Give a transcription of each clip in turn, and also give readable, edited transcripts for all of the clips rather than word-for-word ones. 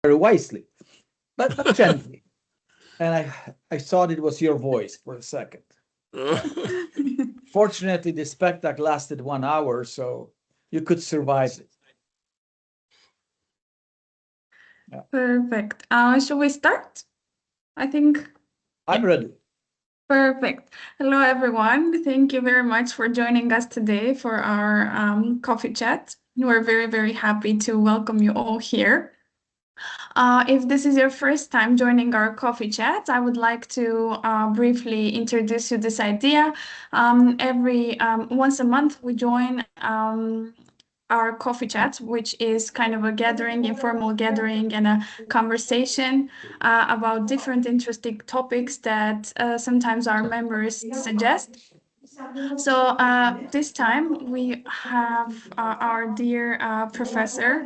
very wisely, but gently. And I thought it was your voice for a second. Fortunately, the spectacle lasted 1 hour, so you could survive it. Yeah. Perfect. Shall we start? I think. I'm ready. Perfect. Hello, everyone. Thank you very much for joining us today for our coffee chat. We're very, very happy to welcome you all here. If this is your first time joining our coffee chat, I would like to briefly introduce you this idea. Every once a month, we join our coffee chat, which is kind of a gathering, informal gathering, and a conversation about different interesting topics that sometimes our members suggest. So this time we have our dear professor,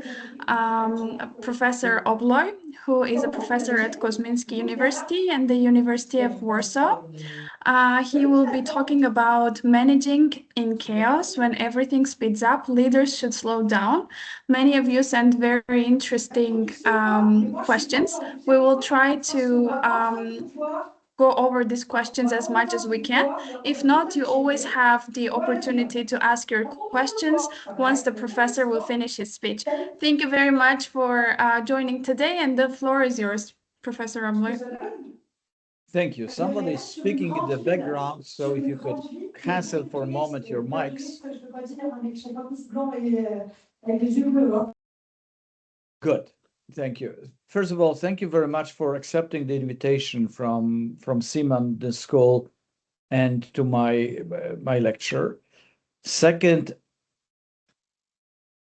Professor Obłój, who is a professor at Kosminski University and the University of Warsaw. He will be talking about managing in chaos when everything speeds up. Leaders should slow down. Many of you sent very interesting questions. We will try to go over these questions as much as we can. If not, you always have the opportunity to ask your questions once the professor will finish his speech. Thank you very much for joining today, and the floor is yours, Professor Obłój. Thank you. Somebody is speaking in the background, so if you could cancel for a moment your mics. Good. Thank you. First of all, thank you very much for accepting the invitation from Simon, the school, and to my lecture. Second,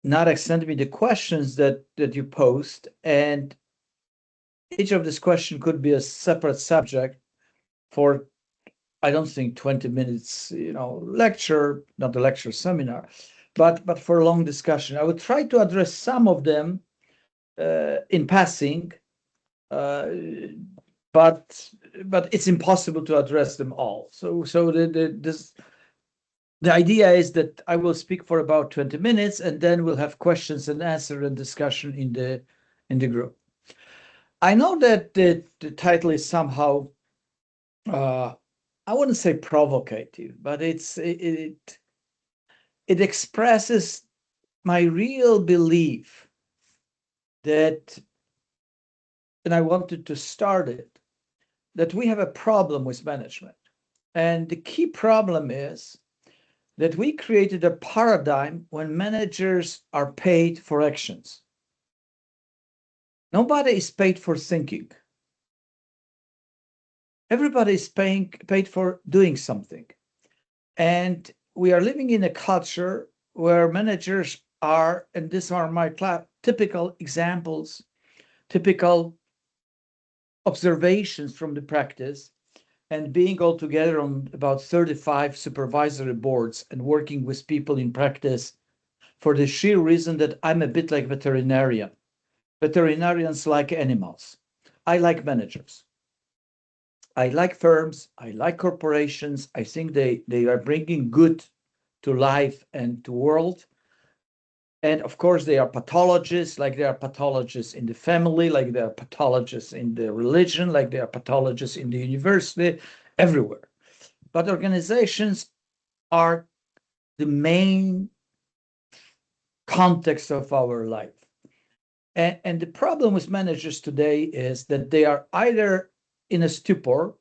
Narek sent me the questions that you posed, and each of this question could be a separate subject for, I don't think 20 minutes, lecture, not a lecture seminar, but for a long discussion. I would try to address some of them in passing, but it's impossible to address them all. So the idea is that I will speak for about 20 minutes, and then we'll have questions and answer and discussion in the group. I know that the title is somehow, I wouldn't say provocative, but it expresses my real belief that, and I wanted to start it, that we have a problem with management. And the key problem is that we created a paradigm when managers are paid for actions. Nobody is paid for thinking. Everybody is paid for doing something. And we are living in a culture where managers are, and these are my typical examples, typical observations from the practice, and being all together on about 35 supervisory boards and working with people in practice for the sheer reason that I'm a bit like veterinarian. Veterinarians like animals. I like managers. I like firms. I like corporations. I think they are bringing good to life and to world. And of course, they are pathologists, like they are pathologists in the family, like they are pathologists in the religion, like they are pathologists in the university, everywhere. But organizations are the main context of our life. And the problem with managers today is that they are either in a stupor,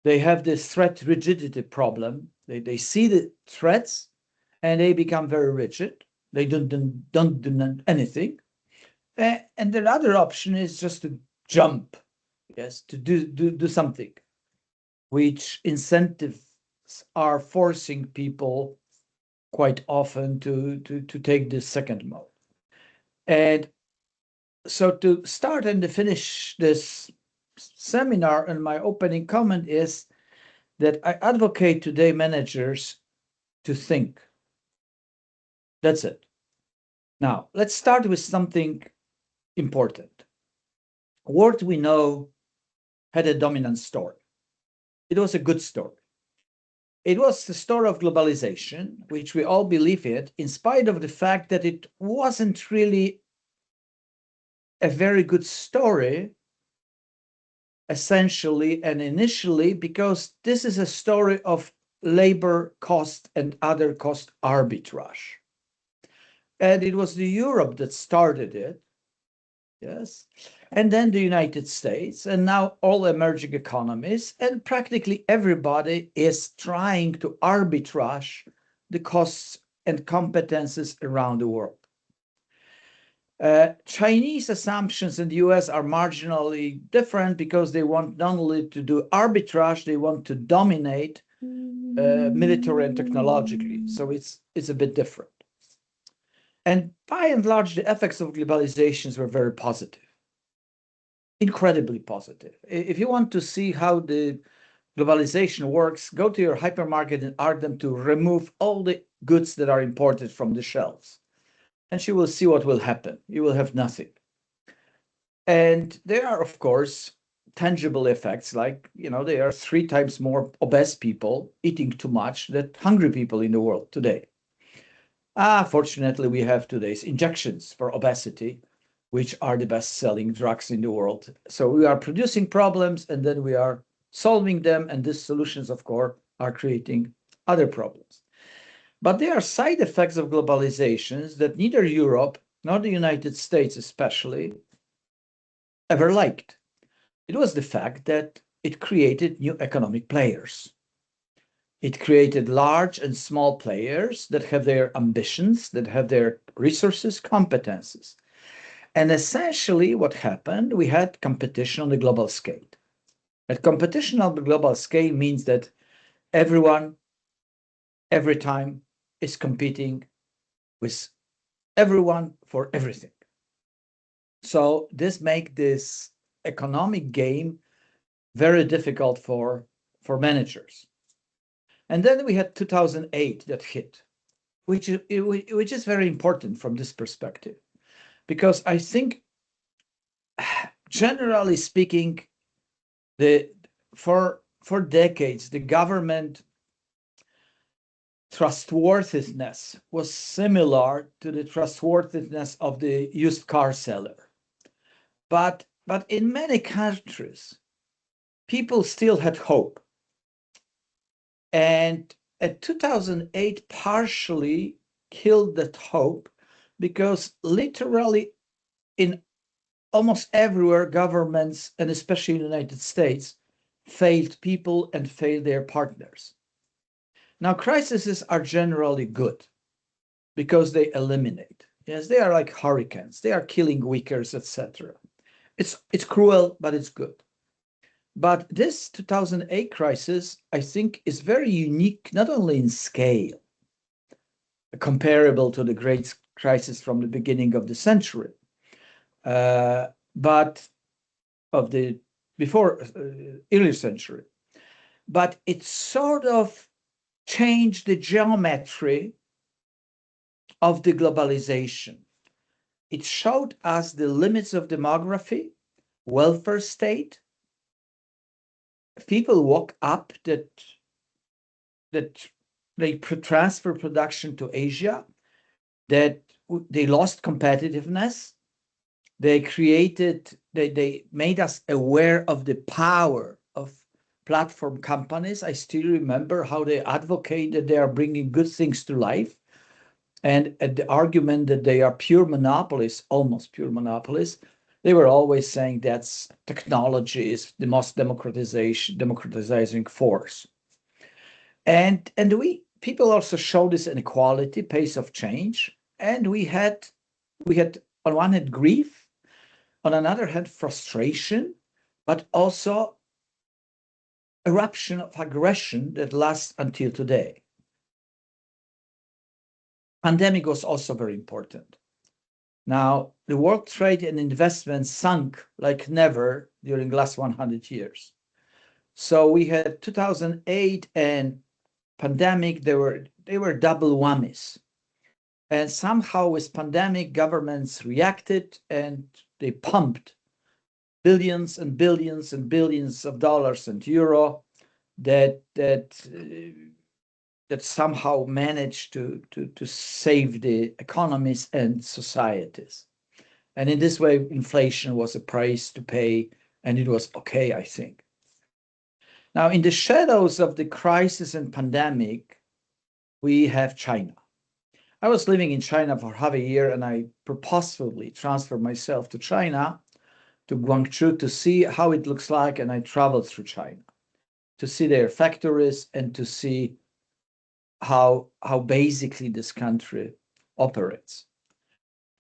they have this threat rigidity problem, they see the threats and they become very rigid. They don't do anything. And the other option is just to jump, yes, to do something, which incentives are forcing people quite often to take this second mode. And so to start and to finish this seminar, and my opening comment is that I advocate today managers to think. That's it. Now, let's start with something important. A word we know had a dominant story. It was a good story. It was the story of globalization, which we all believe in spite of the fact that it wasn't really a very good story, essentially and initially, because this is a story of labor cost and other cost arbitrage. And it was the Europe that started it, yes, and then the United States, and now all emerging economies, and practically everybody is trying to arbitrage the costs and competences around the world. Chinese assumptions in the US are marginally different because they want not only to do arbitrage, they want to dominate military and technologically. So it's a bit different. And by and large, the effects of globalizations were very positive, incredibly positive. If you want to see how the globalization works, go to your hypermarket and ask them to remove all the goods that are imported from the shelves. And you will see what will happen. You will have nothing. And there are, of course, tangible effects like, there are 3 times more obese people eating too much than hungry people in the world today. Fortunately, we have today's injections for obesity, which are the best-selling drugs in the world. So we are producing problems and then we are solving them. And these solutions, of course, are creating other problems. But there are side effects of globalizations that neither Europe nor the United States especially ever liked. It was the fact that it created new economic players. It created large and small players that have their ambitions, that have their resources, competences. And essentially what happened, we had competition on the global scale. And competition on the global scale means that everyone, every time, is competing with everyone for everything. So this makes this economic game very difficult for managers. And then we had 2008 that hit, which is very important from this perspective, because I think, generally speaking, for decades the government trustworthiness was similar to the trustworthiness of the used car seller. But in many countries, people still had hope. And 2008 partially killed that hope because literally in almost everywhere, governments, and especially in the United States, failed people and failed their partners. Now, crises are generally good because they eliminate. Yes, they are like hurricanes. They are killing weakers, etc. It's cruel, but it's good. But this 2008 crisis, I think, is very unique, not only in scale, comparable to the great crisis from the beginning of the century, but of the earlier century, but it sort of changed the geometry of the globalization. It showed us the limits of demography, welfare state. People woke up that they transfer production to Asia, that they lost competitiveness. They made us aware of the power of platform companies. I still remember how they advocated they are bringing good things to life. And at the argument that they are pure monopolies, almost pure monopolies, they were always saying that's technology is the most democratizing force. And people also show this inequality, pace of change. And we had on one hand grief, on another hand frustration, but also eruption of aggression that lasts until today. Pandemic was also very important. Now, the world trade and investment sunk like never during the last 100 years. So we had 2008 and pandemic, they were double whammies. And somehow with pandemic, governments reacted and they pumped billions and billions and billions of dollars and euro that somehow managed to save the economies and societies. And in this way, inflation was a price to pay, and it was okay, I think. Now, in the shadows of the crisis and pandemic, we have China. I was living in China for half a year, and I purposefully transferred myself to China, to Guangzhou, to see how it looks like, and I traveled through China to see their factories and to see how basically this country operates.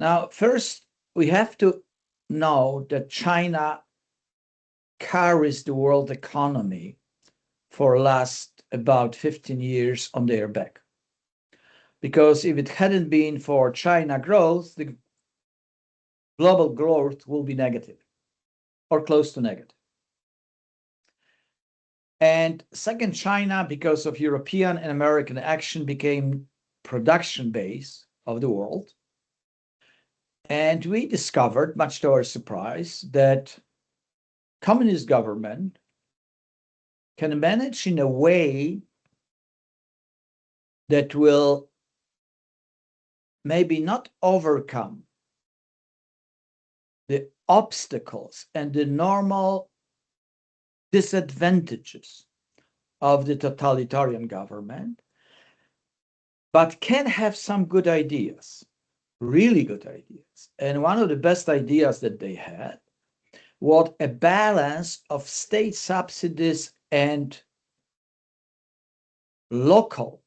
Now, first, we have to know that China carries the world economy for last about 15 years on their back. Because if it hadn't been for China growth, the global growth will be negative or close to negative. And second, China, because of European and American action, became production base of the world. And we discovered, much to our surprise, that communist government can manage in a way that will maybe not overcome the obstacles and the normal disadvantages of the totalitarian government, but can have some good ideas, really good ideas. And one of the best ideas that they had was a balance of state subsidies and local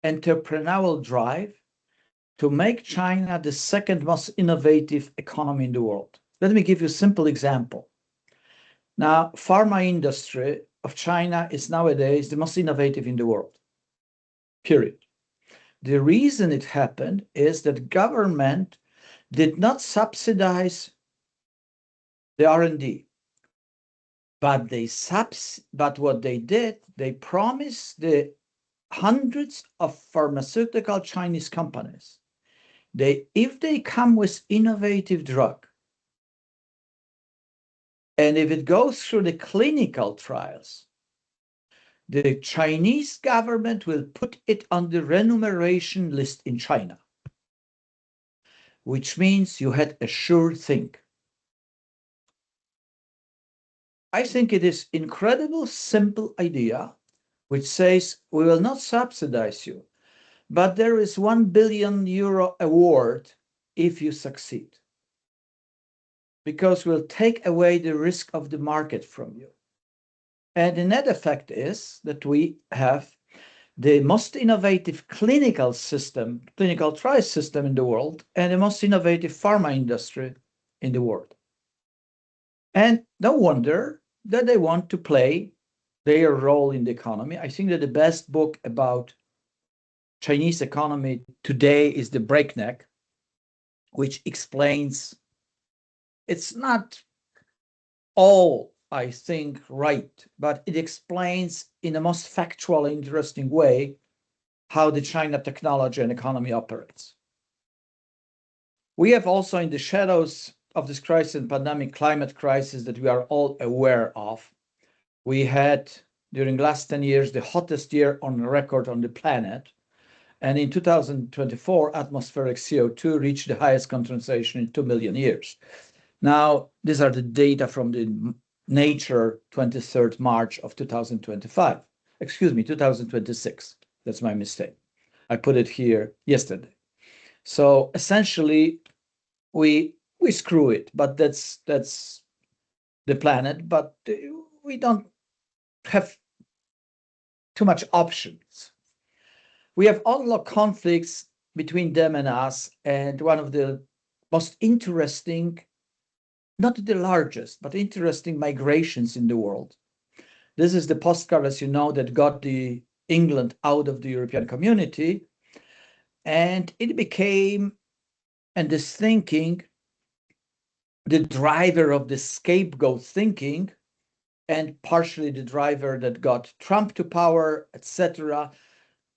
entrepreneurial drive to make China the second most innovative economy in the world. Let me give you a simple example. Now, pharma industry of China is nowadays the most innovative in the world, period. The reason it happened is that government did not subsidize the R&D, but what they did, they promised the hundreds of pharmaceutical Chinese companies, if they come with innovative drug, and if it goes through the clinical trials, the Chinese government will put it on the remuneration list in China, which means you had a sure thing. I think it is incredible simple idea which says we will not subsidize you, but there is €1 billion award if you succeed, because we'll take away the risk of the market from you. And the net effect is that we have the most innovative clinical trial system in the world, and the most innovative pharma industry in the world. And no wonder that they want to play their role in the economy. I think that the best book about Chinese economy today is The Breakneck, which explains, it's not all, I think, right, but it explains in the most factual, interesting way how the China technology and economy operates. We have also, in the shadows of this crisis and pandemic, climate crisis that we are all aware of, we had, during the last 10 years, the hottest year on record on the planet. And in 2024, atmospheric CO2 reached the highest concentration in 2 million years. Now, these are the data from the Nature 23rd March of 2025. Excuse me, 2026. That's my mistake. I put it here yesterday. So essentially, we screw it, but that's the planet. But we don't have too much options. We have all conflicts between them and us, and one of the most interesting, not the largest, but interesting migrations in the world. This is the postcard, as you know, that got the England out of the European community, and it became, and this thinking, the driver of the scapegoat thinking, and partially the driver that got Trump to power, etc.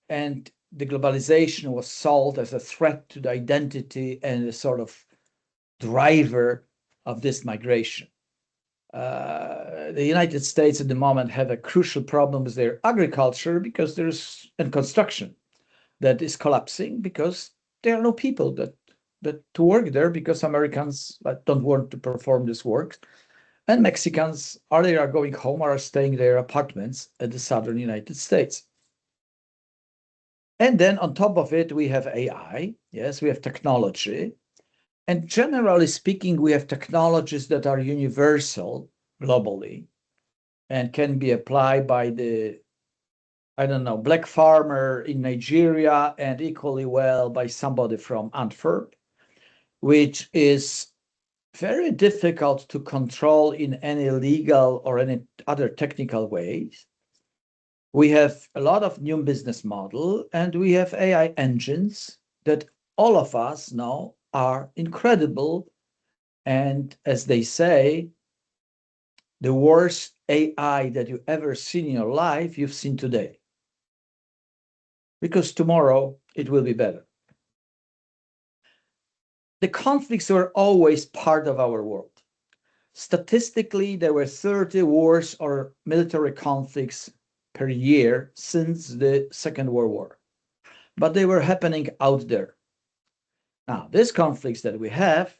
And the globalization was sold as a threat to the identity and a sort of driver of this migration. The United States at the moment have a crucial problem with their agriculture because and construction that is collapsing because there are no people that to work there because Americans don't want to perform this work. And Mexicans are going home or are staying in their apartments at the southern United States. And then on top of it, we have AI. Yes, we have technology. And generally speaking, we have technologies that are universal globally and can be applied by the, I don't know, black farmer in Nigeria and equally well by somebody from Antwerp, which is very difficult to control in any legal or any other technical ways. We have a lot of new business model and we have AI engines that all of us know are incredible. And as they say, the worst AI that you ever seen in your life, you've seen today. Because tomorrow it will be better. The conflicts were always part of our world. Statistically, there were 30 wars or military conflicts per year since the Second World War, but they were happening out there. Now, these conflicts that we have,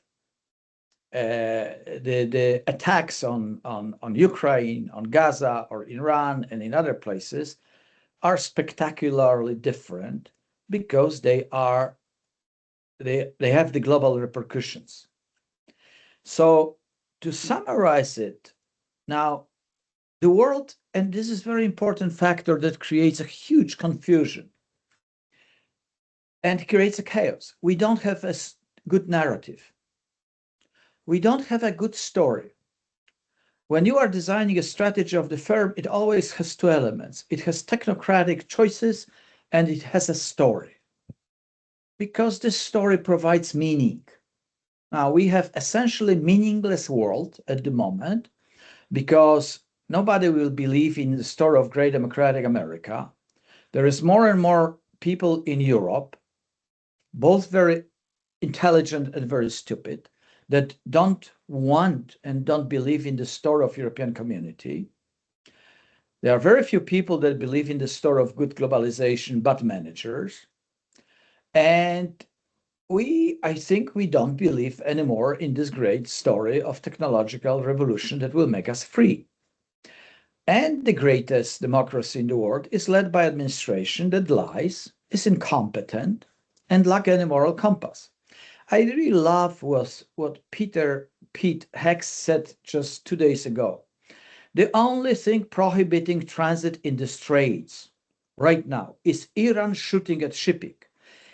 the attacks on Ukraine, on Gaza, or Iran, and in other places, are spectacularly different because they have the global repercussions. So to summarize it, now the world, and this is a very important factor that creates a huge confusion and creates a chaos. We don't have a good narrative. We don't have a good story. When you are designing a strategy of the firm, it always has two elements. It has technocratic choices and it has a story. Because this story provides meaning. Now, we have essentially meaningless world at the moment because nobody will believe in the story of great democratic America. There is more and more people in Europe, both very intelligent and very stupid, that don't want and don't believe in the story of European community. There are very few people that believe in the story of good globalization, but managers. And I think we don't believe anymore in this great story of technological revolution that will make us free. And the greatest democracy in the world is led by administration that lies, is incompetent, and lack any moral compass. I really love what Pete Hex said just 2 days ago. The only thing prohibiting transit in the straits right now is Iran shooting at shipping.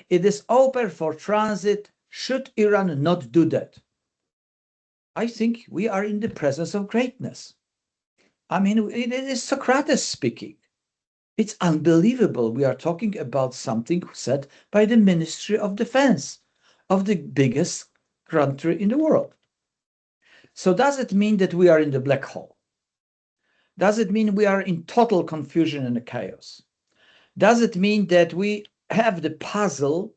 It is open for transit. Should Iran not do that? I think we are in the presence of greatness. I mean, it is Socrates speaking. It's unbelievable. We are talking about something said by the Ministry of Defense of the biggest country in the world. So does it mean that we are in the black hole? Does it mean we are in total confusion and chaos? Does it mean that we have the puzzle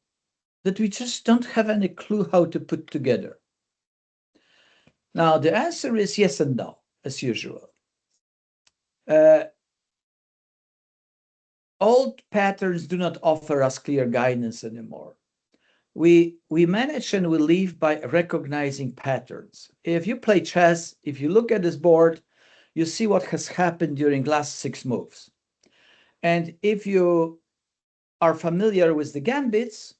that we just don't have any clue how to put together? Now, the answer is yes and no, as usual. Old patterns do not offer us clear guidance anymore. We manage and we live by recognizing patterns. If you play chess, if you look at this board, you see what has happened during last 6 moves. And if you are familiar with the gambits,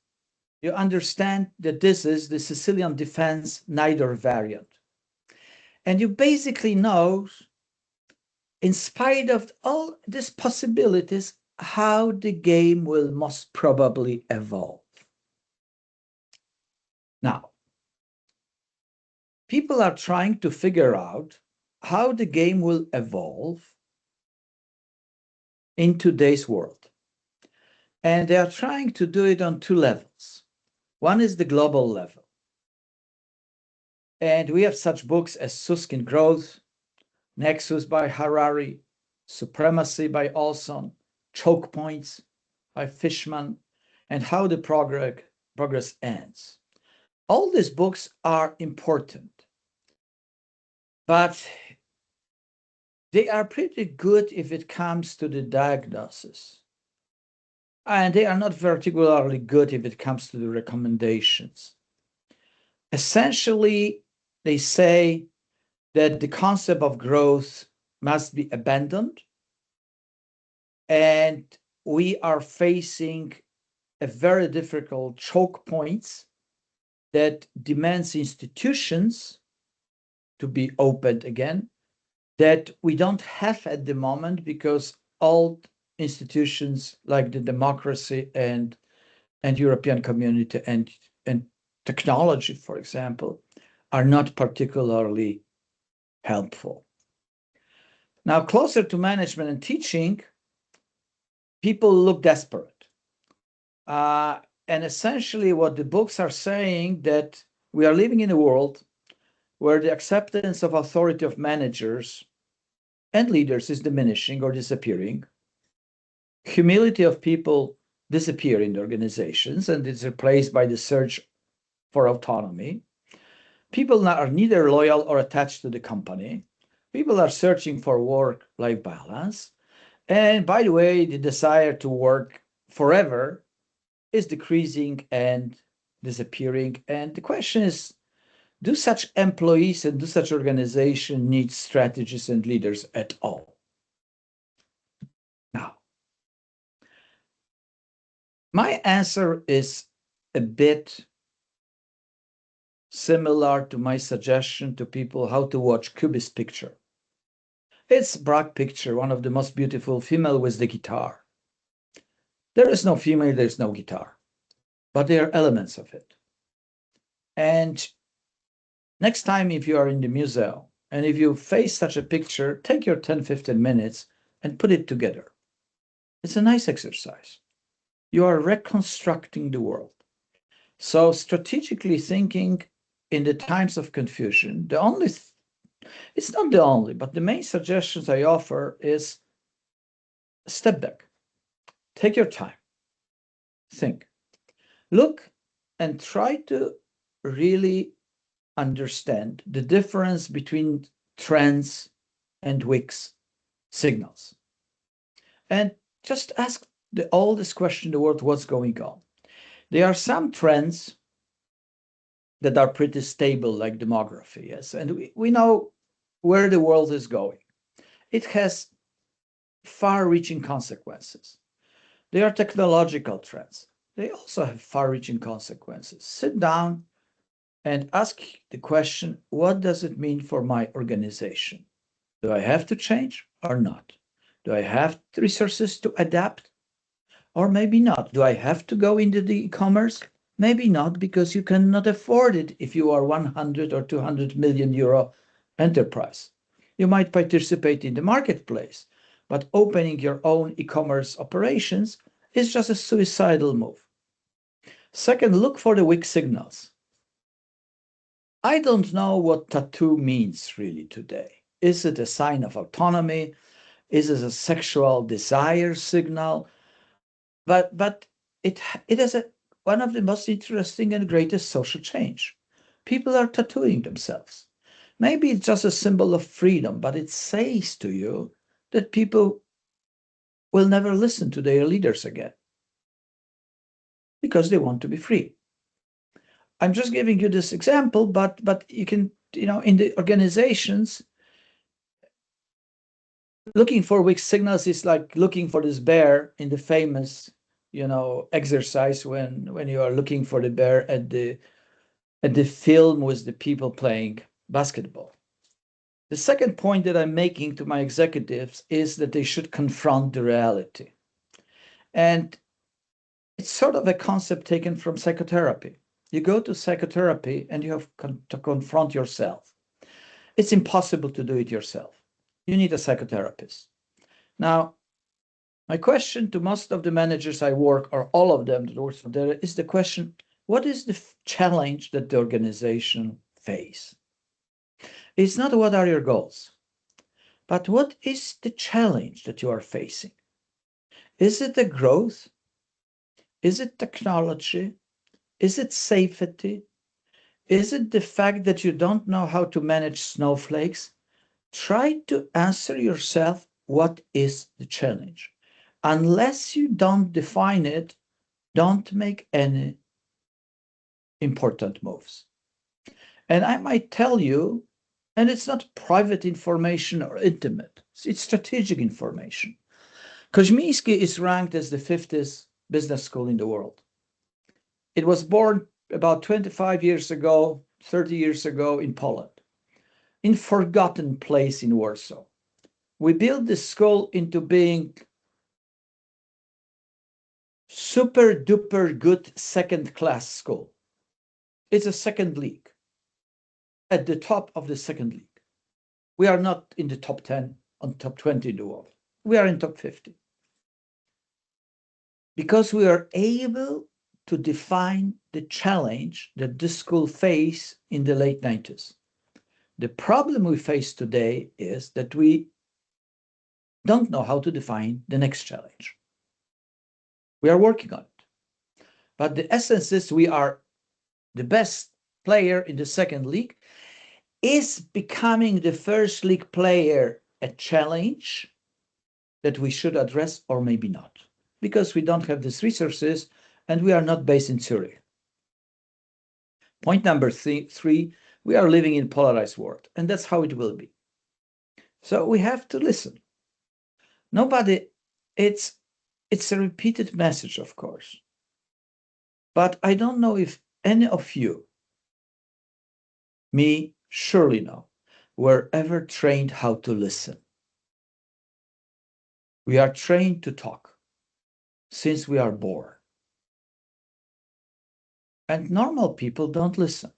you understand that this is the Sicilian defense neither variant. And you basically know, in spite of all these possibilities, how the game will most probably evolve. Now, people are trying to figure out how the game will evolve in today's world. And they are trying to do it on 2 levels. One is the global level. And we have such books as Susskind Growth, Nexus by Harari, Supremacy by Olson, Choke Points by Fishman, and How the Progress Ends. All these books are important, but they are pretty good if it comes to the diagnosis. And they are not particularly good if it comes to the recommendations. Essentially, they say that the concept of growth must be abandoned, and we are facing a very difficult choke points that demands institutions to be opened again that we don't have at the moment because old institutions like the democracy and European community and technology, for example, are not particularly helpful. Now, closer to management and teaching, people look desperate. And essentially what the books are saying that we are living in a world where the acceptance of authority of managers and leaders is diminishing or disappearing. Humility of people disappear in the organizations and it's replaced by the search for autonomy. People are neither loyal or attached to the company. People are searching for work-life balance. And by the way, the desire to work forever is decreasing and disappearing. And the question is, do such employees and do such organizations need strategists and leaders at all? Now, my answer is a bit similar to my suggestion to people how to watch Cubist picture. It's Braque picture, one of the most beautiful female with the guitar. There is no female, there's no guitar, but there are elements of it. And next time, if you are in the museum and if you face such a picture, take your 10-15 minutes and put it together. It's a nice exercise. You are reconstructing the world. So strategically thinking in the times of confusion, it's not the only, but the main suggestions I offer is step back, take your time, think, look and try to really understand the difference between trends and wicks signals. And just ask the oldest question in the world, what's going on? There are some trends that are pretty stable, like demography, yes, and we know where the world is going. It has far-reaching consequences. They are technological trends. They also have far-reaching consequences. Sit down and ask the question, what does it mean for my organization? Do I have to change or not? Do I have resources to adapt or maybe not? Do I have to go into the e-commerce? Maybe not, because you cannot afford it if you are 100 or 200 million euro enterprise. You might participate in the marketplace, but opening your own e-commerce operations is just a suicidal move. Second, look for the weak signals. I don't know what tattoo means really today. Is it a sign of autonomy? Is it a sexual desire signal? But it is one of the most interesting and greatest social change. People are tattooing themselves. Maybe it's just a symbol of freedom, but it says to you that people will never listen to their leaders again because they want to be free. I'm just giving you this example, but you can, in the organizations, looking for weak signals is like looking for this bear in the famous, exercise when you are looking for the bear at the film with the people playing basketball. The second point that I'm making to my executives is that they should confront the reality. And it's sort of a concept taken from psychotherapy. You go to psychotherapy and you have to confront yourself. It's impossible to do it yourself. You need a psychotherapist. Now, my question to most of the managers I work, or all of them that work there, is the question, what is the challenge that the organization face? It's not what are your goals, but what is the challenge that you are facing? Is it the growth? Is it technology? Is it safety? Is it the fact that you don't know how to manage snowflakes? Try to answer yourself, what is the challenge? Unless you don't define it, don't make any important moves. And I might tell you, and it's not private information or intimate, it's strategic information. Koźmiński is ranked as the 50th business school in the world. It was born about 25 years ago, 30 years ago in Poland, in forgotten place in Warsaw. We built this school into being super duper good second class school. It's a second league, at the top of the second league. We are not in the top 10, on top 20 in the world. We are in top 50. Because we are able to define the challenge that this school faced in the late 90s. The problem we face today is that we don't know how to define the next challenge. We are working on it. But the essence is we are the best player in the second league. Is becoming the first league player a challenge that we should address, or maybe not? Because we don't have these resources and we are not based in Zurich. Point number three, we are living in a polarized world, and that's how it will be. So we have to listen. It's a repeated message, of course. But I don't know if any of you, me, surely no, were ever trained how to listen. We are trained to talk since we are born. And normal people don't listen.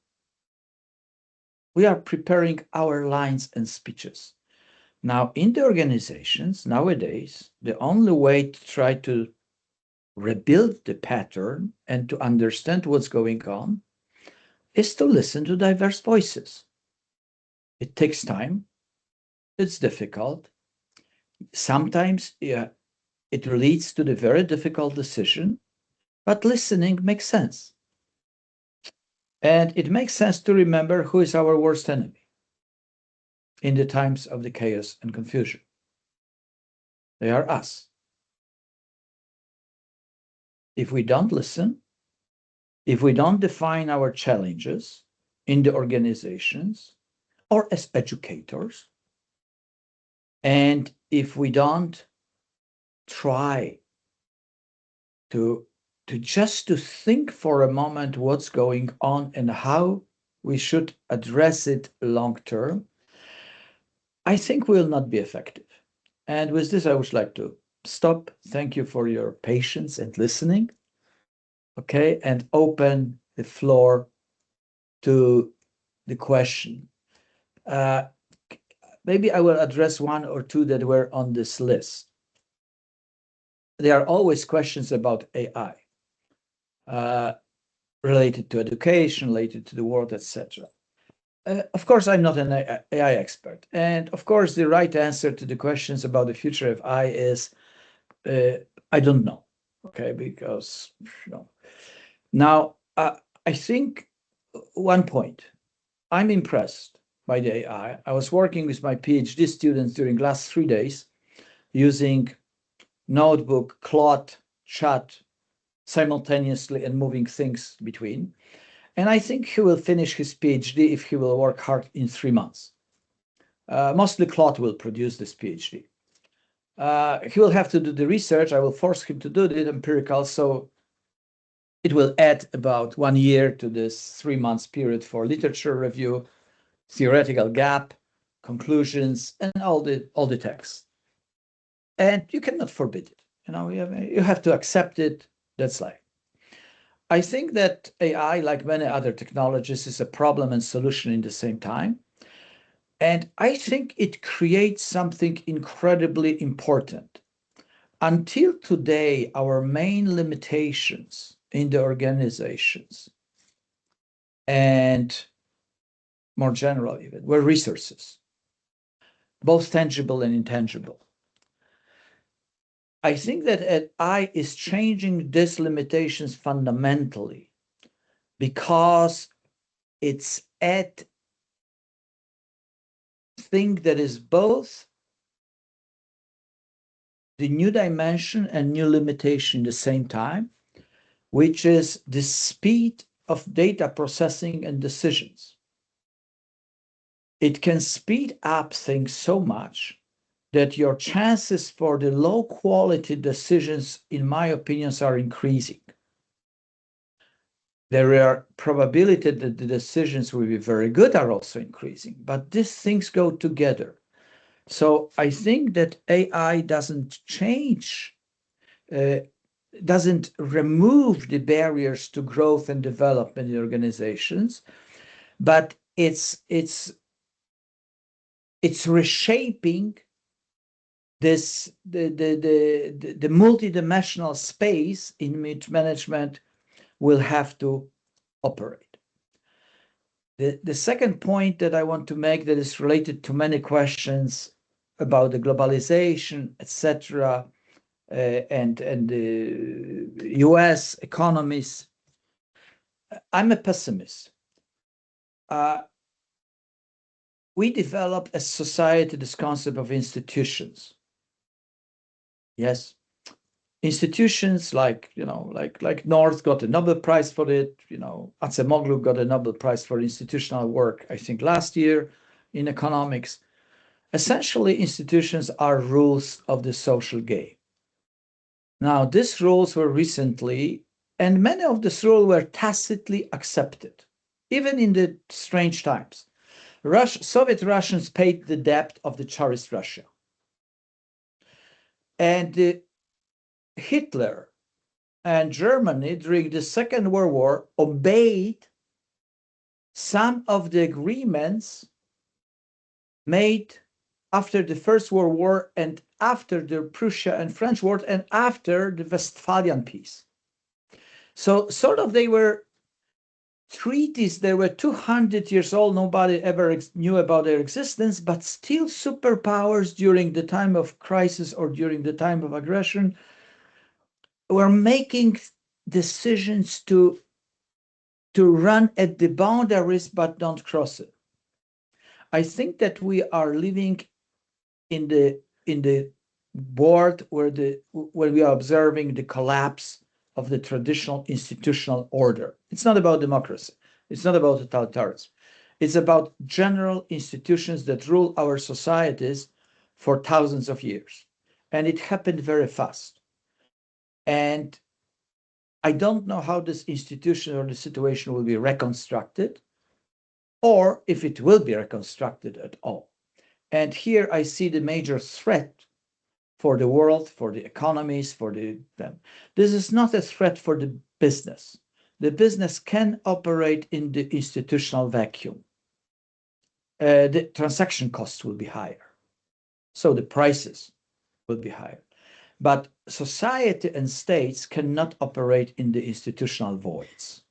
We are preparing our lines and speeches. Now, in the organizations nowadays, the only way to try to rebuild the pattern and to understand what's going on is to listen to diverse voices. It takes time. It's difficult. Sometimes it leads to the very difficult decision, but listening makes sense. And it makes sense to remember who is our worst enemy in the times of the chaos and confusion. They are us. If we don't listen, if we don't define our challenges in the organizations or as educators, and if we don't try to just to think for a moment what's going on and how we should address it long term, I think we'll not be effective. And with this, I would like to stop. Thank you for your patience and listening. Okay, and open the floor to the question. Maybe I will address one or two that were on this list. There are always questions about AI, related to education, related to the world, etc. Of course, I'm not an AI expert. And of course, the right answer to the questions about the future of AI is, I don't know. Okay, because, you know. Now, I think one point, I'm impressed by the AI. I was working with my PhD students during last 3 days using notebook, Claude, chat simultaneously and moving things between. And I think he will finish his PhD if he will work hard in 3 months. Mostly Claude will produce this PhD. He will have to do the research. I will force him to do the empirical, so it will add about 1 year to this 3 months period for literature review, theoretical gap, conclusions, and all the texts. And you cannot forbid it. You have to accept it. That's life. I think that AI, like many other technologies, is a problem and solution in the same time. And I think it creates something incredibly important. Until today, our main limitations in the organizations and more general even were resources, both tangible and intangible. I think that AI is changing these limitations fundamentally because it's at thing that is both the new dimension and new limitation at the same time, which is the speed of data processing and decisions. it can speed up things so much that your chances for the low quality decisions, in my opinions, are increasing. There are probability that the decisions will be very good are also increasing, but these things go together. So I think that AI doesn't change, doesn't remove the barriers to growth and development in organizations, but it's reshaping this the multidimensional space in which management will have to operate. The second point that I want to make that is related to many questions about the globalization, etc., and the U.S. economies. I'm a pessimist. We developed as society this concept of institutions. Yes, institutions like North got a Nobel Prize for it. Acemoglu got a Nobel Prize for institutional work, I think last year in economics. Essentially, institutions are rules of the social game. Now, these rules were recently, and many of these rules were tacitly accepted, even in the strange times. Soviet Russians paid the debt of the Tsarist Russia. And Hitler and Germany during the Second World War obeyed some of the agreements made after the First World War and after the Prussia and French War and after the Westphalian Peace. So sort of they were treaties that were 200 years old, nobody ever knew about their existence, but still superpowers during the time of crisis or during the time of aggression were making decisions to run at the boundaries but don't cross it. I think that we are living in the world where we are observing the collapse of the traditional institutional order. It's not about democracy. It's not about totalitarianism. It's about general institutions that rule our societies for thousands of years. And it happened very fast. And I don't know how this institution or the situation will be reconstructed, or if it will be reconstructed at all. And here I see the major threat for the world, for the economies, for them. This is not a threat for the business. The business can operate in the institutional vacuum. The transaction costs will be higher. So the prices will be higher. But society and states cannot operate in the institutional voids.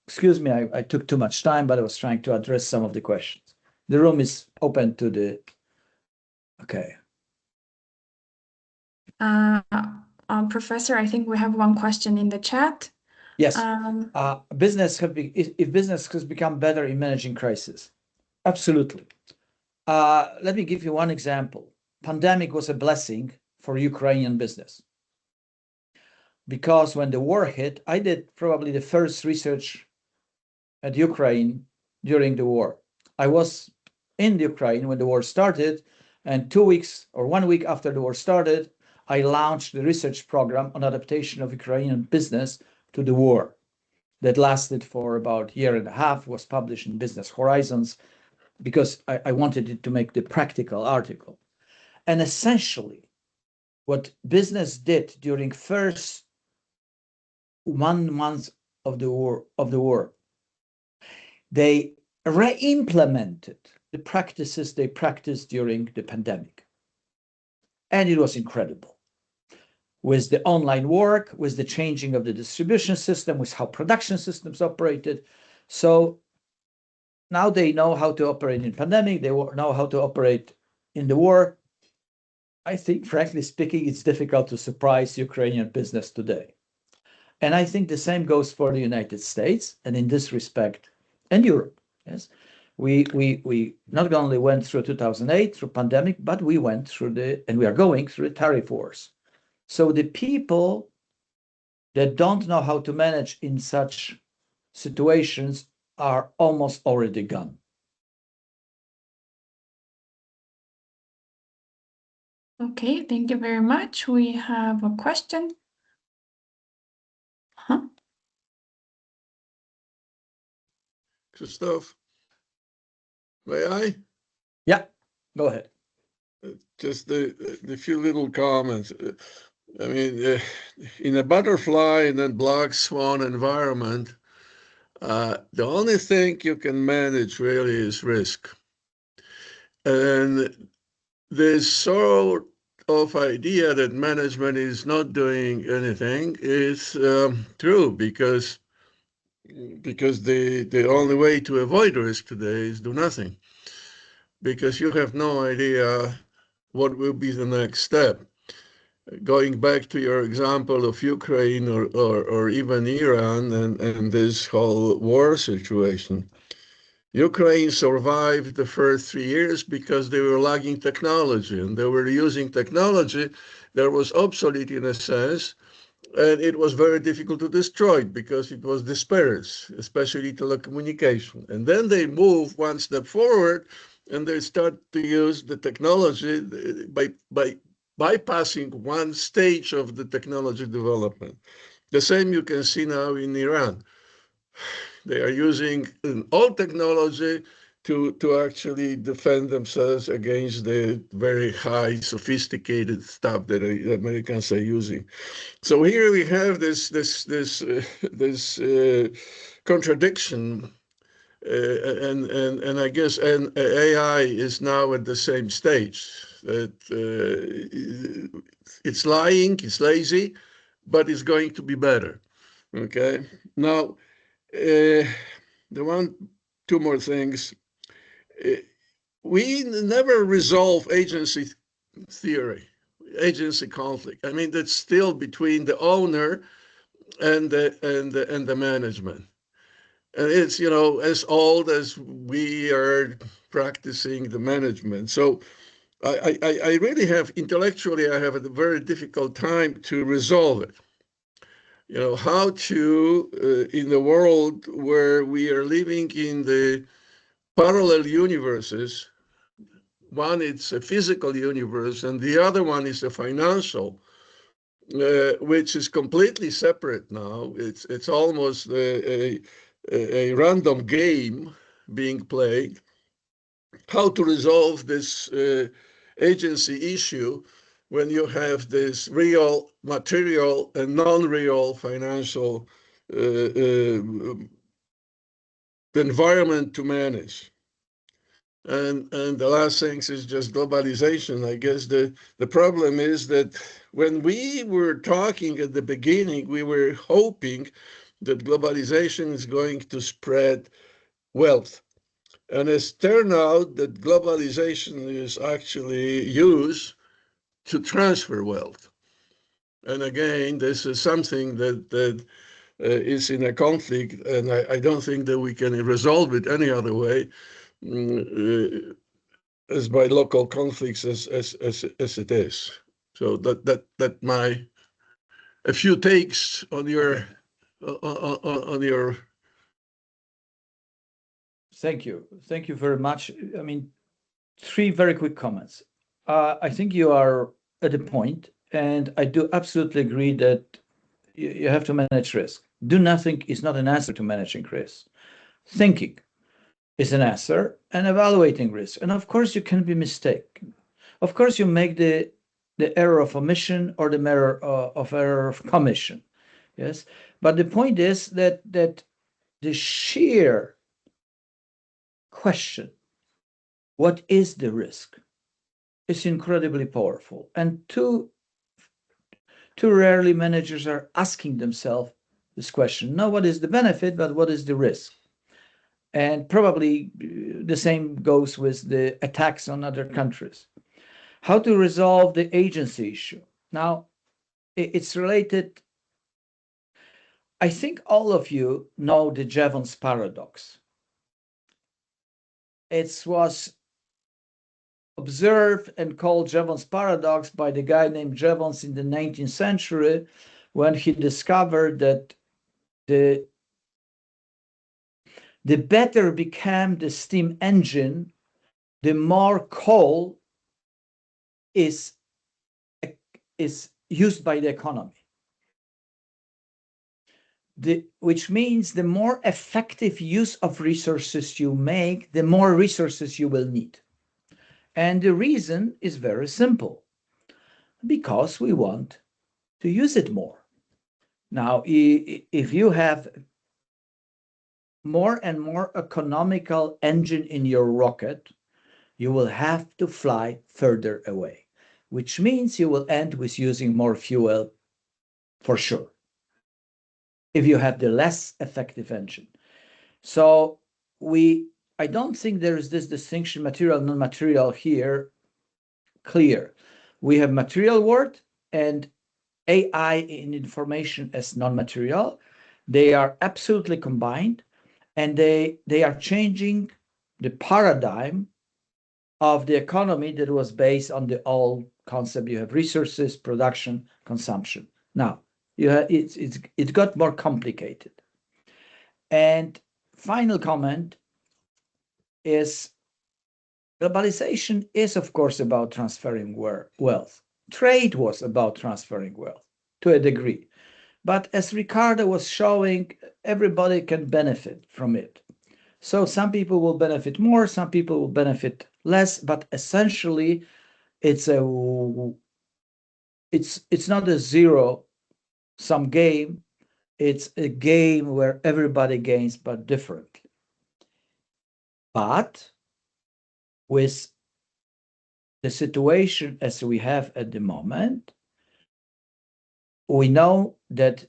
Excuse me, I took too much time, but I was trying to address some of the questions. The room is open to the, okay. Professor, I think we have one question in the chat. Yes, if business has become better in managing crisis. Absolutely. Let me give you one example. Pandemic was a blessing for Ukrainian business. Because when the war hit, I did probably the first research at Ukraine during the war. I was in Ukraine when the war started, and 2 weeks or 1 week after the war started, I launched the research program on adaptation of Ukrainian business to the war that lasted for about a year and a half, was published in Business Horizons, because I wanted it to make the practical article. And essentially, what business did during first 1 month of the war, they re-implemented the practices they practiced during the pandemic. And it was incredible. With the online work, with the changing of the distribution system, with how production systems operated. So now they know how to operate in pandemic, they know how to operate in the war. I think, frankly speaking, it's difficult to surprise Ukrainian business today. And I think the same goes for the United States, and in this respect, and Europe. Yes, we not only went through 2008 through pandemic, but we went through and we are going through the tariff wars. So the people that don't know how to manage in such situations are almost already gone. Okay, thank you very much. We have a question. Krzysztof, may I? Yeah, go ahead. Just the few little comments. I mean, in a butterfly and then black swan environment, the only thing you can manage really is risk. And this sort of idea that management is not doing anything is true because the only way to avoid risk today is do nothing, because you have no idea what will be the next step. Going back to your example of Ukraine or even Iran and this whole war situation, Ukraine survived the first 3 years because they were lagging technology, and they were using technology that was obsolete in a sense, and it was very difficult to destroy it because it was dispersed, especially telecommunication. And then they move one step forward and they start to use the technology by bypassing one stage of the technology development. The same you can see now in Iran. They are using an old technology to actually defend themselves against the very high sophisticated stuff that the Americans are using. So here we have this contradiction, and I guess AI is now at the same stage that it's lying, it's lazy, but it's going to be better. Okay, now two more things. We never resolve agency theory, agency conflict. I mean, that's still between the owner and the management. And it's, as old as we are practicing the management. So I really have, intellectually, I have a very difficult time to resolve it. How to, in the world where we are living in the parallel universes, one it's a physical universe and the other one is a financial, which is completely separate now. It's almost a random game being played. How to resolve this agency issue when you have this real material and non-real financial environment to manage. And the last thing is just globalization. I guess the problem is that when we were talking at the beginning, we were hoping that globalization is going to spread wealth. And it's turned out that globalization is actually used to transfer wealth. And again, this is something that is in a conflict, and I don't think that we can resolve it any other way as by local conflicts as it is. So that my a few takes on your on your. Thank you very much. I mean, three very quick comments. I think you are at a point, and I do absolutely agree that you have to manage risk. Do nothing is not an answer to managing risk. Thinking is an answer, and evaluating risk. And of course, you can be mistaken. Of course, you make the error of omission or the error of commission. Yes, but the point is that the sheer question, what is the risk, is incredibly powerful, and too rarely managers are asking themselves this question. Not what is the benefit, but what is the risk? And probably the same goes with the attacks on other countries. How to resolve the agency issue? Now, it's related. I think all of you know the Jevons paradox. It was observed and called Jevons paradox by the guy named Jevons in the 19th century, when he discovered that the better became the steam engine, the more coal is used by the economy. Which means the more effective use of resources you make, the more resources you will need. And the reason is very simple, because we want to use it more. Now, if you have more and more economical engine in your rocket, you will have to fly further away, which means you will end with using more fuel for sure, if you have the less effective engine. So I don't think there is this distinction, material, non-material here, clear. We have material world and AI in information as non-material. They are absolutely combined, and they are changing the paradigm of the economy that was based on the old concept. You have resources, production, consumption. Now, it got more complicated. And final comment is globalization is, of course, about transferring wealth. Trade was about transferring wealth to a degree. But as Ricardo was showing, everybody can benefit from it. So some people will benefit more, some people will benefit less, but essentially it's not a zero-sum game. It's a game where everybody gains, but differently. But with the situation as we have at the moment, we know that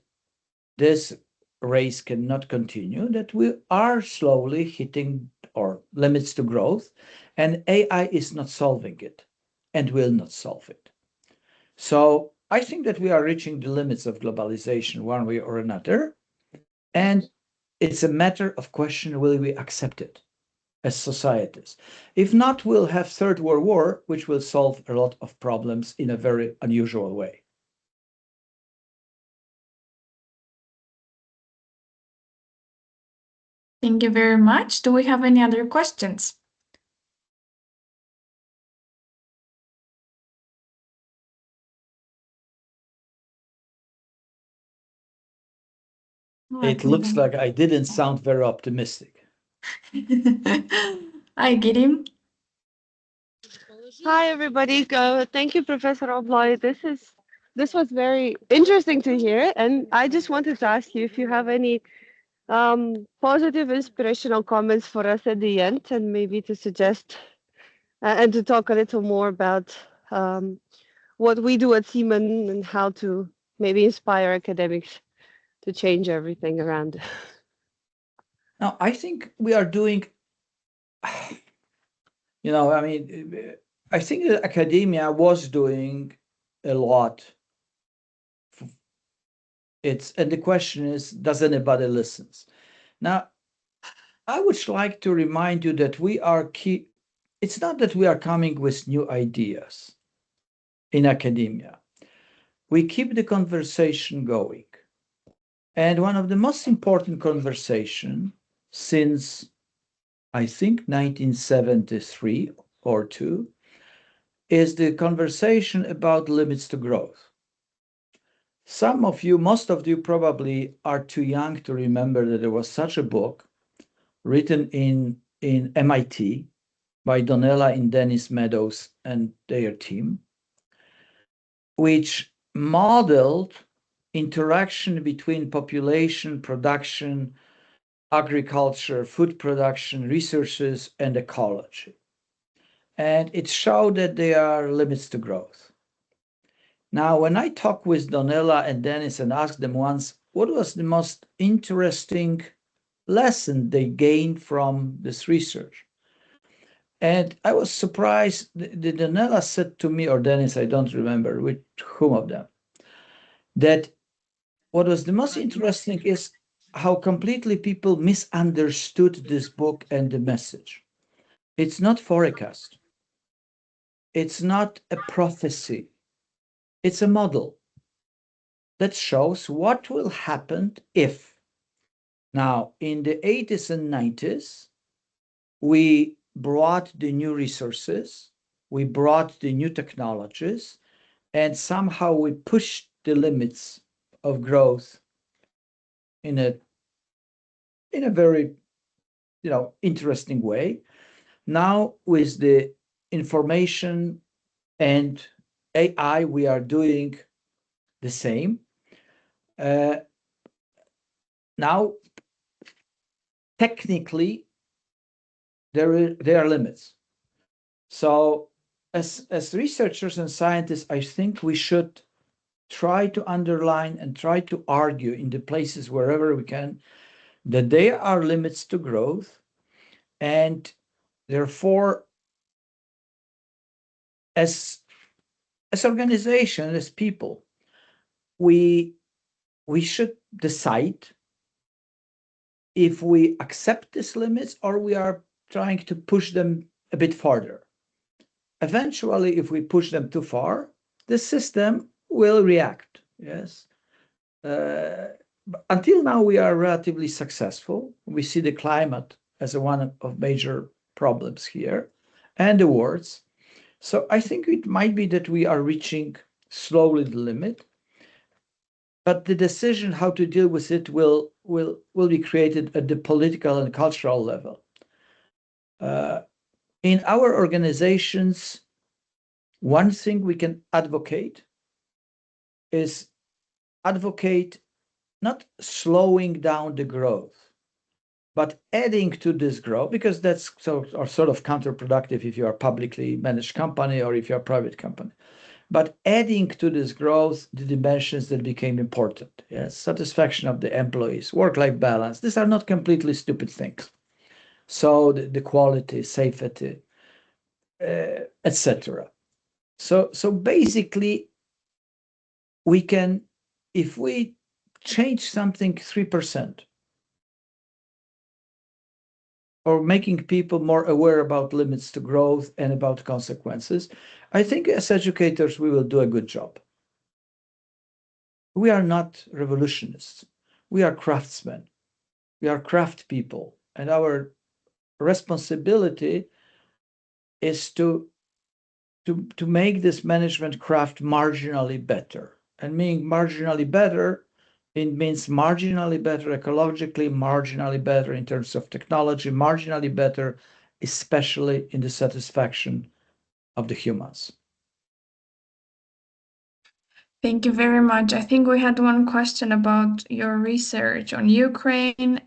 this race cannot continue, that we are slowly hitting our limits to growth, and AI is not solving it and will not solve it. So I think that we are reaching the limits of globalization one way or another, and it's a matter of question, will we accept it as societies? If not, we'll have Third World War, which will solve a lot of problems in a very unusual way. Thank you very much. Do we have any other questions? It looks like I didn't sound very optimistic. I get him. Hi, everybody. Thank you, Professor Obłój. This was very interesting to hear, and I just wanted to ask you if you have any positive, inspirational comments for us at the end, and maybe to suggest and to talk a little more about what we do at Siemens and how to maybe inspire academics to change everything around. Now, I think we are doing, I mean, I think that academia was doing a lot. And the question is, does anybody listen? Now, I would like to remind you that it's not that we are coming with new ideas in academia. We keep the conversation going. And one of the most important conversations since, I think, 1973 or two, is the conversation about limits to growth. Some of you, most of you probably are too young to remember that there was such a book written in MIT by Donella and Dennis Meadows and their team, which modeled interaction between population, production, agriculture, food production, resources, and ecology. And it showed that there are limits to growth. Now, when I talk with Donella and Dennis and ask them once, what was the most interesting lesson they gained from this research? And I was surprised. The Donella said to me, or Dennis, I don't remember whom of them, that what was the most interesting is how completely people misunderstood this book and the message. It's not forecast. It's not a prophecy. It's a model that shows what will happen if. Now, in the 80s and 90s, we brought the new resources, we brought the new technologies, and somehow we pushed the limits of growth in a very interesting way. Now with the information and AI, we are doing the same. Now, technically, there are limits. So, as researchers and scientists, I think we should try to underline and try to argue in the places wherever we can that there are limits to growth, and therefore, as organization, as people, we should decide if we accept these limits or we are trying to push them a bit farther. Eventually, if we push them too far, the system will react. Yes. Until now, we are relatively successful. We see the climate as one of major problems here and the wars. So I think it might be that we are reaching slowly the limit, but the decision how to deal with it will be created at the political and cultural level. In our organizations, one thing we can advocate is advocate not slowing down the growth, but adding to this growth, because that's sort of counterproductive if you are a publicly managed company or if you're a private company. But adding to this growth the dimensions that became important. Yes, satisfaction of the employees, work-life balance. These are not completely stupid things. So the quality, safety, etc. So basically, we can, if we change something 3%, or making people more aware about limits to growth and about consequences, I think as educators, we will do a good job. We are not revolutionists. We are craftsmen. We are craft people. And our responsibility is to make this management craft marginally better. And meaning marginally better, it means marginally better ecologically, marginally better in terms of technology, marginally better, especially in the satisfaction of the humans. Thank you very much. I think we had one question about your research on Ukraine.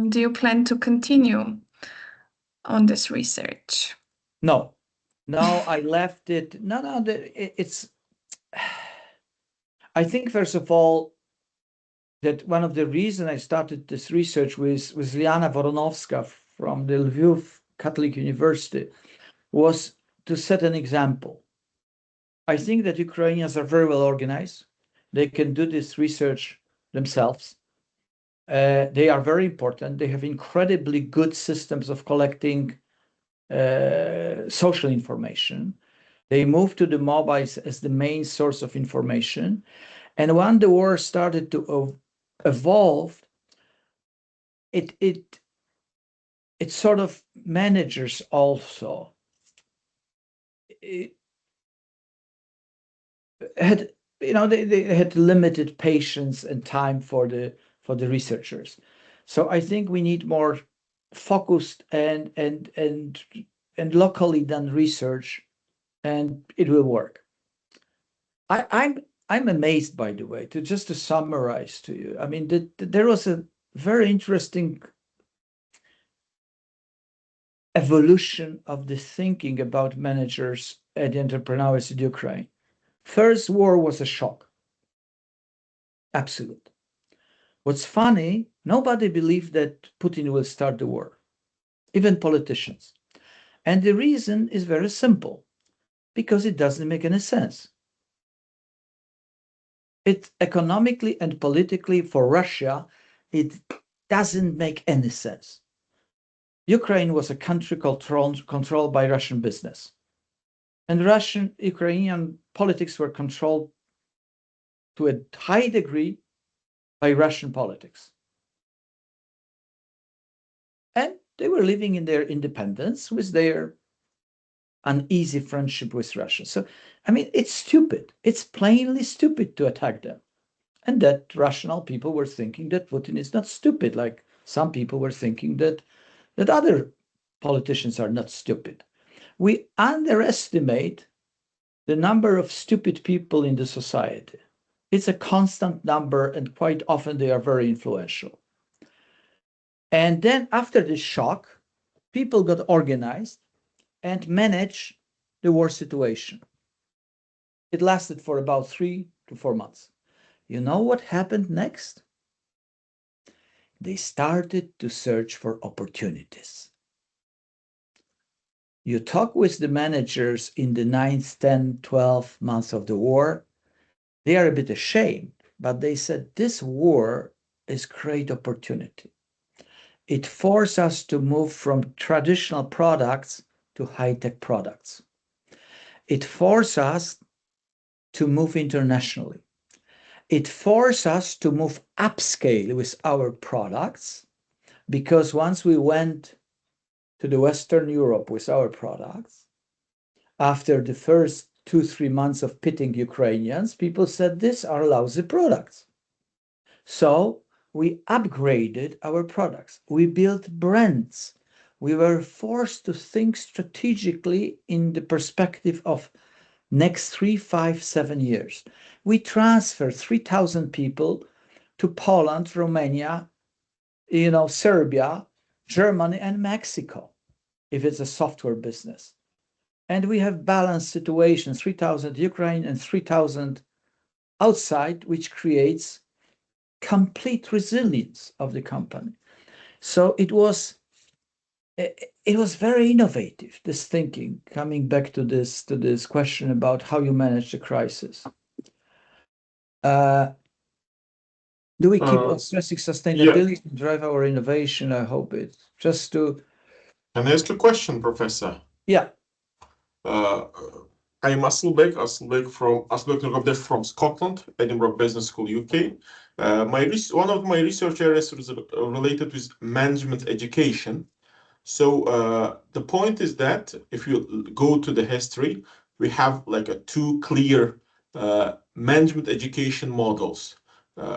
Do you plan to continue on this research? No, I left it. No, it's. I think first of all, that one of the reasons I started this research with Liana Voronovska from the Lviv Catholic University was to set an example. I think that Ukrainians are very well organized. They can do this research themselves. They are very important. They have incredibly good systems of collecting social information. They moved to the mobiles as the main source of information. And when the war started to evolve, it sort of managers also had, they had limited patience and time for the researchers. So I think we need more focused and locally done research, and it will work. I'm amazed, by the way, to summarize to you. I mean, there was a very interesting evolution of the thinking about managers and entrepreneurs in Ukraine. First war was a shock. Absolute. What's funny, nobody believed that Putin will start the war, even politicians. And the reason is very simple, because it doesn't make any sense. It economically and politically for Russia, it doesn't make any sense. Ukraine was a country controlled by Russian business. And Ukrainian politics were controlled to a high degree by Russian politics. And they were living in their independence with their uneasy friendship with Russia. So, I mean, it's stupid. It's plainly stupid to attack them. And that rational people were thinking that Putin is not stupid, like some people were thinking that other politicians are not stupid. We underestimate the number of stupid people in the society. It's a constant number, and quite often they are very influential. And then after this shock, people got organized and managed the war situation. It lasted for about 3 to 4 months. You know what happened next? They started to search for opportunities. You talk with the managers in the 9th, 10th, 12th months of the war, they are a bit ashamed, but they said this war is great opportunity. It forced us to move from traditional products to high-tech products. It forced us to move internationally. It forced us to move upscale with our products, because once we went to the Western Europe with our products, after the first 2-3 months of pitting Ukrainians, people said, these are lousy products. So we upgraded our products. We built brands. We were forced to think strategically in the perspective of next 3, 5, 7 years. We transferred 3,000 people to Poland, Romania, Serbia, Germany, and Mexico, if it's a software business. And we have balanced situation, 3,000 Ukraine and 3,000 outside, which creates complete resilience of the company. So it was very innovative, this thinking, coming back to this question about how you manage the crisis. Do we keep on stressing sustainability to drive our innovation? I hope it. Just to. Can I ask a question, Professor? Yeah. I'm Asılbek Nurgabdev from Scotland, Edinburgh Business School, UK. One of my research areas is related with management education. So the point is that if you go to the history, we have like two clear management education models.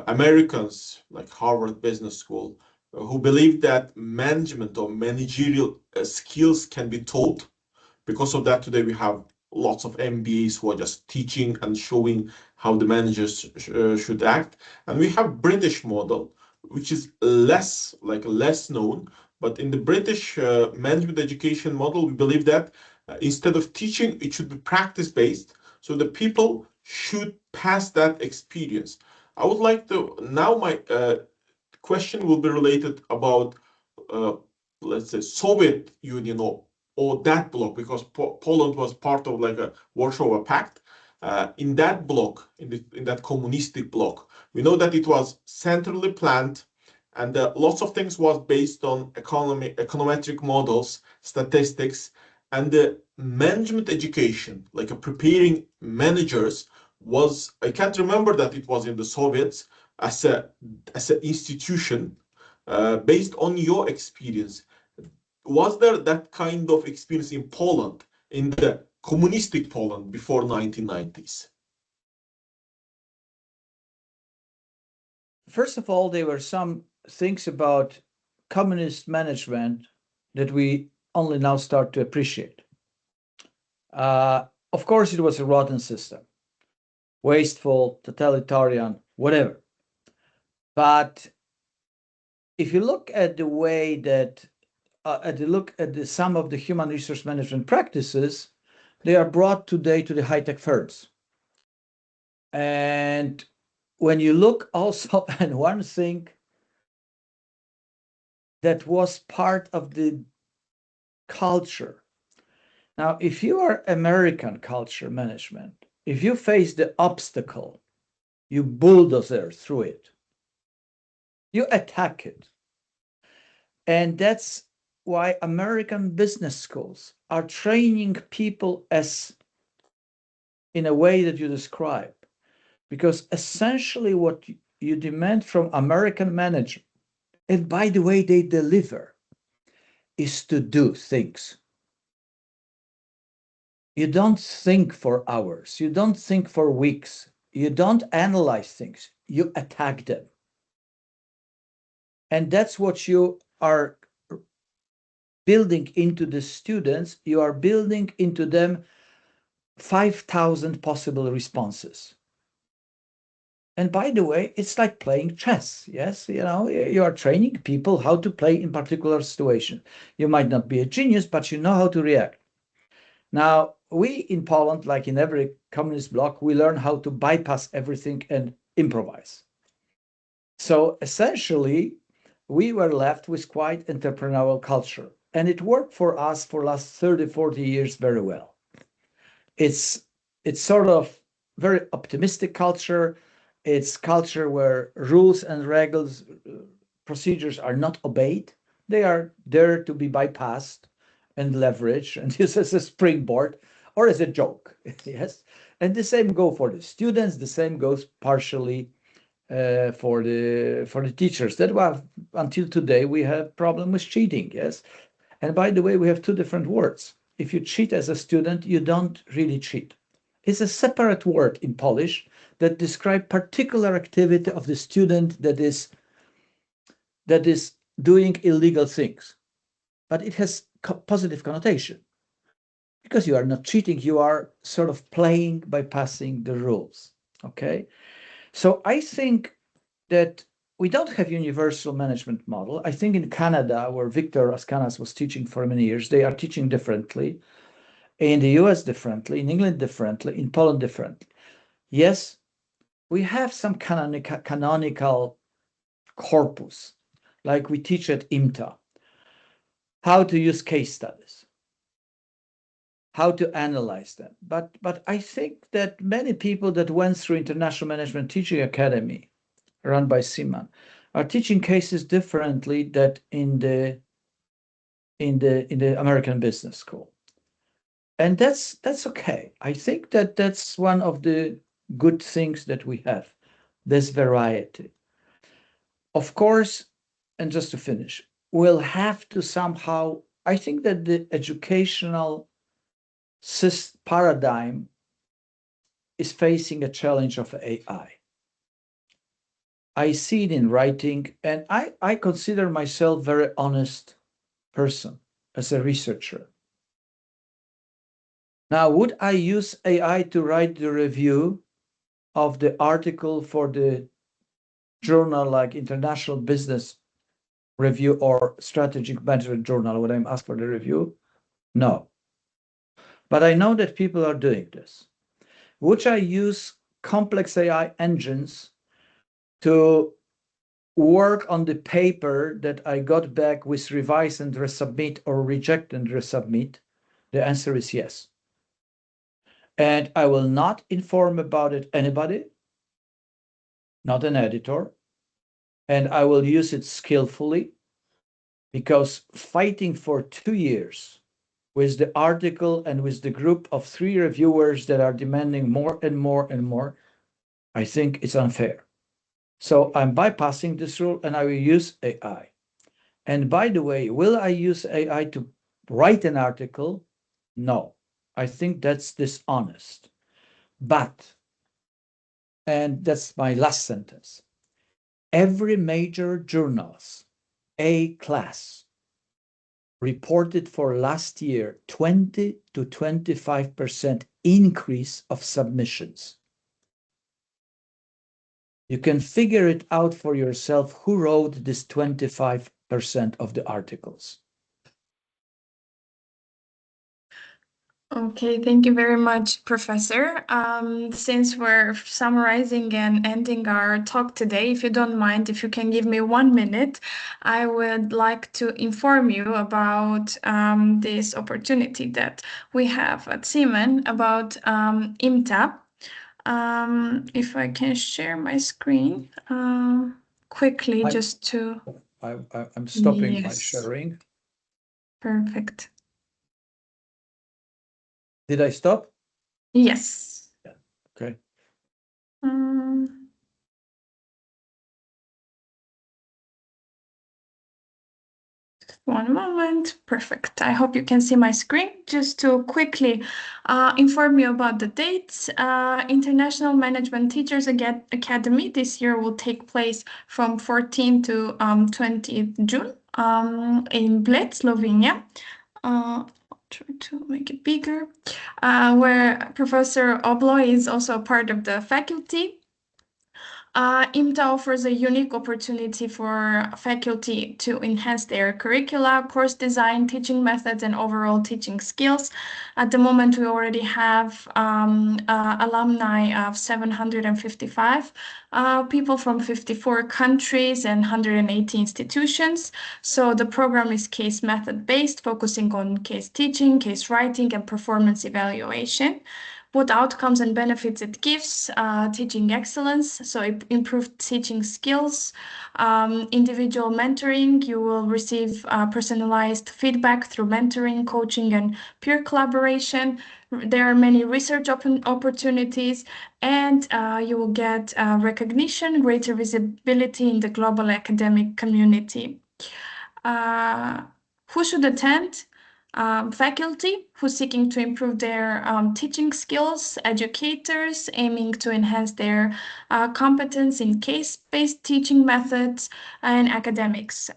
Americans, like Harvard Business School, who believe that management or managerial skills can be taught. Because of that, today we have lots of MBAs who are just teaching and showing how the managers should act. And we have British model, which is less known. But in the British management education model, we believe that instead of teaching, it should be practice-based. So the people should pass that experience. I would like to, now my question will be related about, let's say, Soviet Union or that bloc, because Poland was part of like a Warsaw Pact. In that bloc, in that communistic bloc, we know that it was centrally planned, and lots of things was based on econometric models, statistics, and the management education, like preparing managers, was, I can't remember that it was in the Soviets as an institution based on your experience. Was there that kind of experience in Poland, in the communistic Poland before 1990s? First of all, there were some things about communist management that we only now start to appreciate. Of course, it was a rotten system, wasteful, totalitarian, whatever. But if you look at the way that, some of the human resource management practices, they are brought today to the high-tech firms. And when you look also at one thing that was part of the culture. Now, if you are American culture management, if you face the obstacle, you bulldozer through it. You attack it. And that's why American business schools are training people as in a way that you describe. Because essentially what you demand from American managers, and by the way they deliver, is to do things. you don't think for hours, you don't think for weeks, you don't analyze things, you attack them. And that's what you are building into the students. You are building into them 5,000 possible responses. And by the way, it's like playing chess. Yes, you are training people how to play in particular situation. You might not be a genius, but you know how to react. Now, we in Poland, like in every communist bloc, we learn how to bypass everything and improvise. So essentially, we were left with quite entrepreneurial culture. And it worked for us for last 30, 40 years very well. It's sort of very optimistic culture. It's culture where rules and regulations, procedures are not obeyed. They are there to be bypassed and leveraged and used as a springboard or as a joke. Yes. And the same go for the students. The same goes partially for the teachers. That was until today we have problem with cheating. Yes. And by the way, we have two different words. If you cheat as a student, you don't really cheat. It's a separate word in Polish that describes particular activity of the student that is doing illegal things. But it has positive connotation because you are not cheating, you are sort of playing by passing the rules. Okay. So I think that we don't have universal management model. I think in Canada, where Victor Askanas was teaching for many years, they are teaching differently. In the US differently, in England differently, in Poland differently. Yes, we have some canonical corpus, like we teach at IMTA, how to use case studies, how to analyze them. But I think that many people that went through International Management Teaching Academy, run by Simon, are teaching cases differently than in the American Business School. And that's okay. I think that that's one of the good things that we have, this variety. Of course, and just to finish, we'll have to somehow, I think that the educational paradigm is facing a challenge of AI. I see it in writing, and I consider myself a very honest person as a researcher. Now, would I use AI to write the review of the article for the journal like International Business Review or Strategic Management Journal when I'm asked for the review? No. But I know that people are doing this. Would I use complex AI engines to work on the paper that I got back with revise and resubmit or reject and resubmit? The answer is yes. And I will not inform about it anybody, not an editor, and I will use it skillfully, because fighting for 2 years with the article and with the group of 3 reviewers that are demanding more and more and more, I think it's unfair. So I'm bypassing this rule and I will use AI. And by the way, will I use AI to write an article? No, I think that's dishonest. But, and that's my last sentence, every major journals, A class, reported for last year 20 to 25% increase of submissions. You can figure it out for yourself who wrote this 25% of the articles. Okay, thank you very much, Professor. Since we're summarizing and ending our talk today, if you don't mind, if you can give me 1 minute, I would like to inform you about this opportunity that we have at Siemens about IMTA. If I can share my screen quickly, just to... I'm stopping my Yes. sharing. Perfect. Did I stop? Yes. Yeah. Okay. One moment. Perfect. I hope you can see my screen. Just to quickly inform you about the dates. International Management Teachers Academy this year will take place from 14 to 20 June in Bled, Slovenia. I'll try to make it bigger, where Professor Obłój is also a part of the faculty. IMTA offers a unique opportunity for faculty to enhance their curricula, course design, teaching methods, and overall teaching skills. At the moment, we already have alumni of 755 people from 54 countries and 180 institutions. So the program is case method based, focusing on case teaching, case writing, and performance evaluation. What outcomes and benefits it gives: teaching excellence, so improved teaching skills, individual mentoring. You will receive personalized feedback through mentoring, coaching, and peer collaboration. There are many research opportunities, and you will get recognition, greater visibility in the global academic community. Who should attend? Faculty who's seeking to improve their teaching skills, educators aiming to enhance their competence in case-based teaching methods, and academics.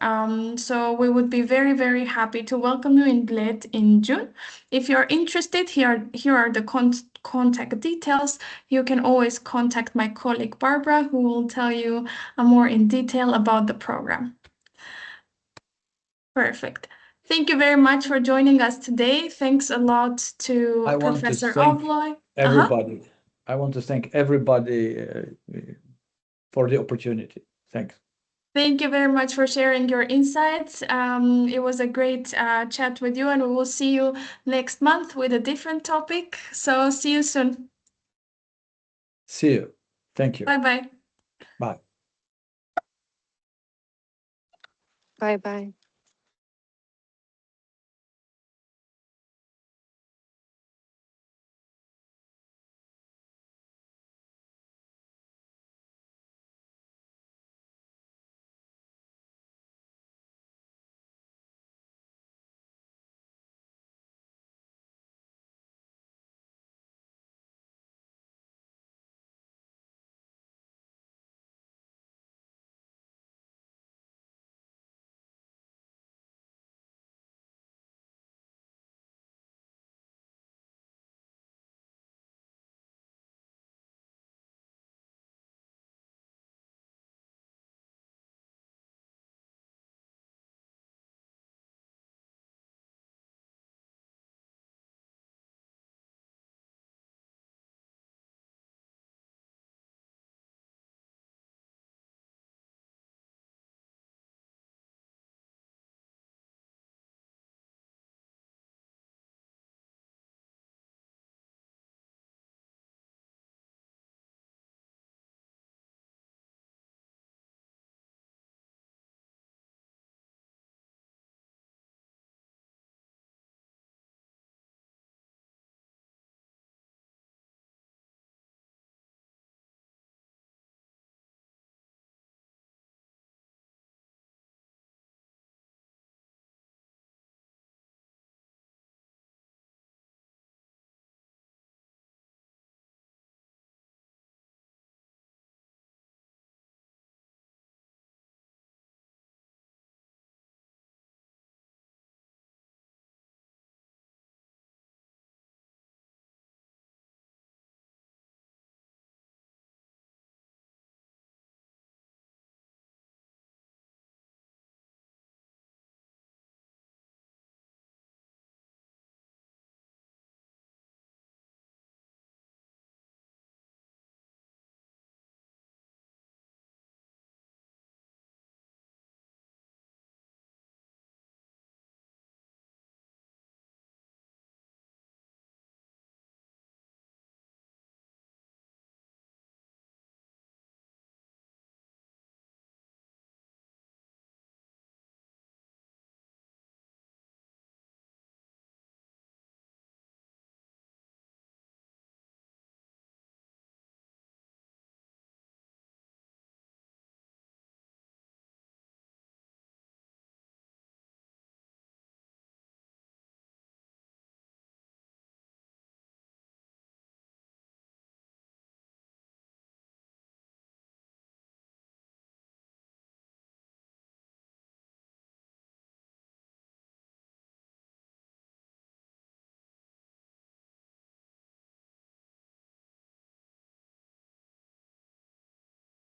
So we would be very, very happy to welcome you in Bled in June. If you're interested, here are the contact details. You can always contact my colleague Barbara, who will tell you more in detail about the program. Perfect. Thank you very much for joining us today. Thanks a lot to I want to Professor thank Obłój. everybody. I want to thank everybody for the opportunity. Thanks. Thank you very much for sharing your insights. It was a great chat with you, and we will see you next month with a different topic. So see you soon. See you. Thank you. Bye-bye. Bye. Bye bye.